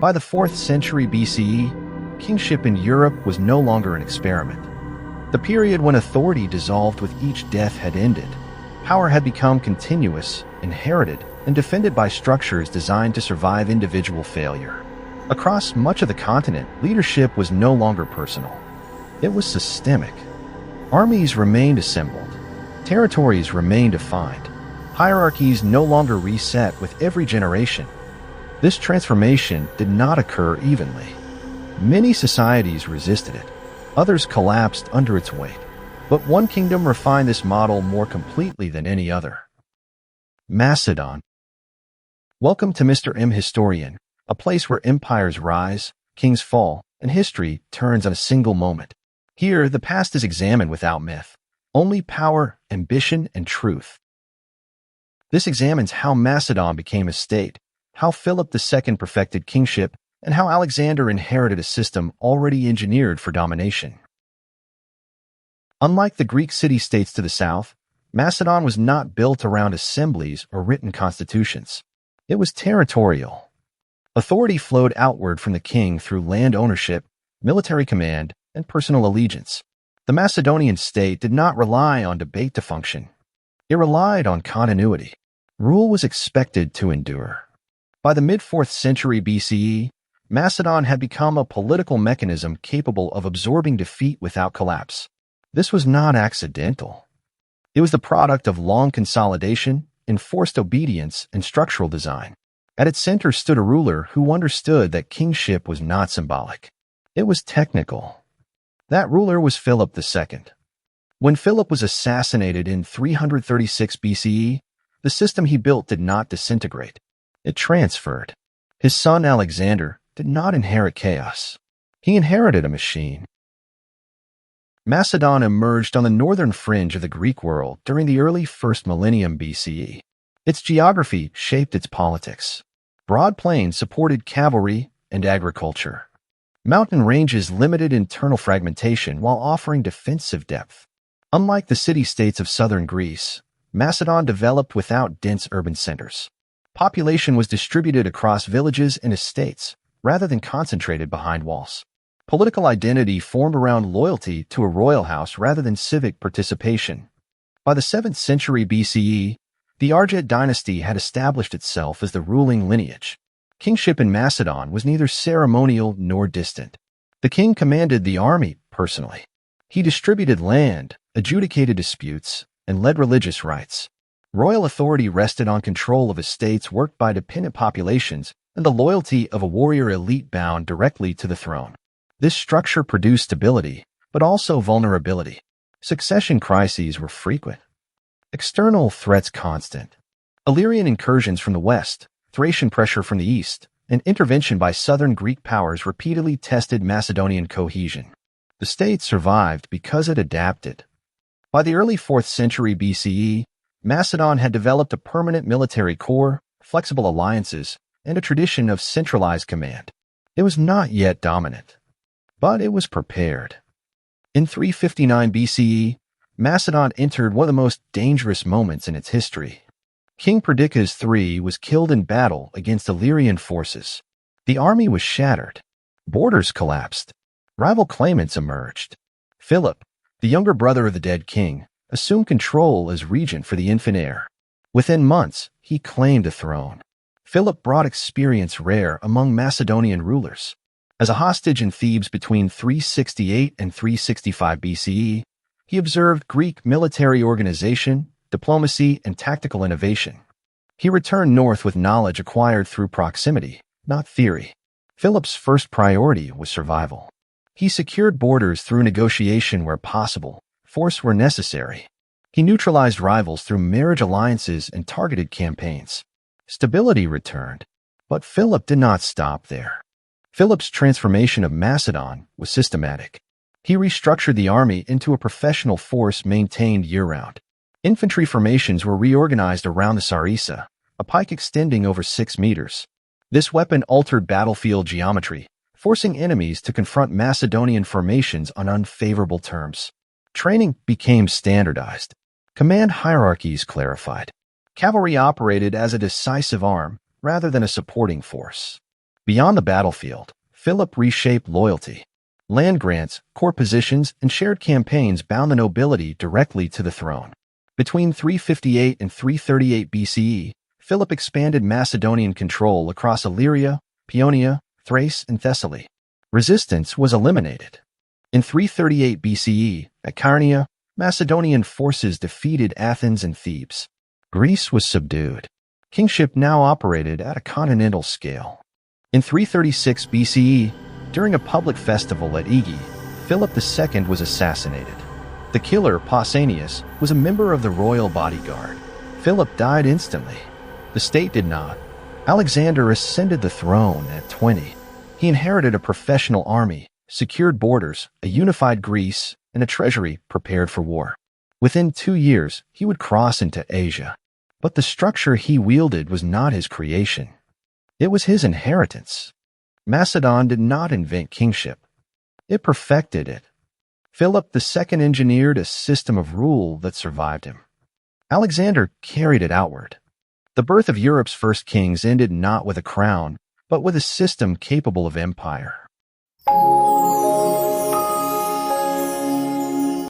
By the 4th century BCE, kingship in Europe was no longer an experiment. The period when authority dissolved with each death had ended. Power had become continuous, inherited, and defended by structures designed to survive individual failure. Across much of the continent, leadership was no longer personal. It was systemic. Armies remained assembled. Territories remained defined. Hierarchies no longer reset with every generation. This transformation did not occur evenly. Many societies resisted it. Others collapsed under its weight. But one kingdom refined this model more completely than any other. Macedon. Welcome to Mr. M Historian, a place where empires rise, kings fall, and history turns on a single moment. Here, the past is examined without myth, only power, ambition, and truth. This examines how Macedon became a state, how Philip II perfected kingship, and how Alexander inherited a system already engineered for domination. Unlike the Greek city-states to the south, Macedon was not built around assemblies or written constitutions. It was territorial. Authority flowed outward from the king through land ownership, military command, and personal allegiance. The Macedonian state did not rely on debate to function. It relied on continuity. Rule was expected to endure. By the mid-4th century BCE, Macedon had become a political mechanism capable of absorbing defeat without collapse. This was not accidental. It was the product of long consolidation, enforced obedience, and structural design. At its center stood a ruler who understood that kingship was not symbolic. It was technical. That ruler was Philip II. When Philip was assassinated in 336 BCE, the system he built did not disintegrate. It transferred. His son Alexander did not inherit chaos. He inherited a machine. Macedon emerged on the northern fringe of the Greek world during the early 1st millennium BCE. Its geography shaped its politics. Broad plains supported cavalry and agriculture. Mountain ranges limited internal fragmentation while offering defensive depth. Unlike the city-states of southern Greece, Macedon developed without dense urban centers. Population was distributed across villages and estates, rather than concentrated behind walls. Political identity formed around loyalty to a royal house rather than civic participation. By the 7th century BCE, the Argead dynasty had established itself as the ruling lineage. Kingship in Macedon was neither ceremonial nor distant. The king commanded the army personally. He distributed land, adjudicated disputes, and led religious rites. Royal authority rested on control of estates worked by dependent populations and the loyalty of a warrior elite bound directly to the throne. This structure produced stability, but also vulnerability. Succession crises were frequent. External threats constant. Illyrian incursions from the west, Thracian pressure from the east, and intervention by southern Greek powers repeatedly tested Macedonian cohesion. The state survived because it adapted. By the early 4th century BCE, Macedon had developed a permanent military corps, flexible alliances, and a tradition of centralized command. It was not yet dominant, but it was prepared. In 359 BCE, Macedon entered one of the most dangerous moments in its history. King Perdiccas III was killed in battle against Illyrian forces. The army was shattered. Borders collapsed. Rival claimants emerged. Philip, the younger brother of the dead king, assumed control as regent for the infant heir. Within months, he claimed the throne. Philip brought experience rare among Macedonian rulers. As a hostage in Thebes between 368 and 365 BCE, he observed Greek military organization, diplomacy, and tactical innovation. He returned north with knowledge acquired through proximity, not theory. Philip's first priority was survival. He secured borders through negotiation where possible, force where necessary. He neutralized rivals through marriage alliances and targeted campaigns. Stability returned, but Philip did not stop there. Philip's transformation of Macedon was systematic. He restructured the army into a professional force maintained year-round. Infantry formations were reorganized around the sarissa, a pike extending over 6 meters. This weapon altered battlefield geometry, forcing enemies to confront Macedonian formations on unfavorable terms. Training became standardized. Command hierarchies clarified. Cavalry operated as a decisive arm rather than a supporting force. Beyond the battlefield, Philip reshaped loyalty. Land grants, court positions, and shared campaigns bound the nobility directly to the throne. Between 358 and 338 BCE, Philip expanded Macedonian control across Illyria, Paeonia, Thrace, and Thessaly. Resistance was eliminated. In 338 BCE, at Chaeronea, Macedonian forces defeated Athens and Thebes. Greece was subdued. Kingship now operated at a continental scale. In 336 BCE, during a public festival at Aegae, Philip II was assassinated. The killer, Pausanias, was a member of the royal bodyguard. Philip died instantly. The state did not. Alexander ascended the throne at 20. He inherited a professional army, secured borders, a unified Greece, and a treasury prepared for war. Within 2 years, he would cross into Asia. But the structure he wielded was not his creation. It was his inheritance. Macedon did not invent kingship. It perfected it. Philip II engineered a system of rule that survived him. Alexander carried it outward. The birth of Europe's first kings ended not with a crown, but with a system capable of empire.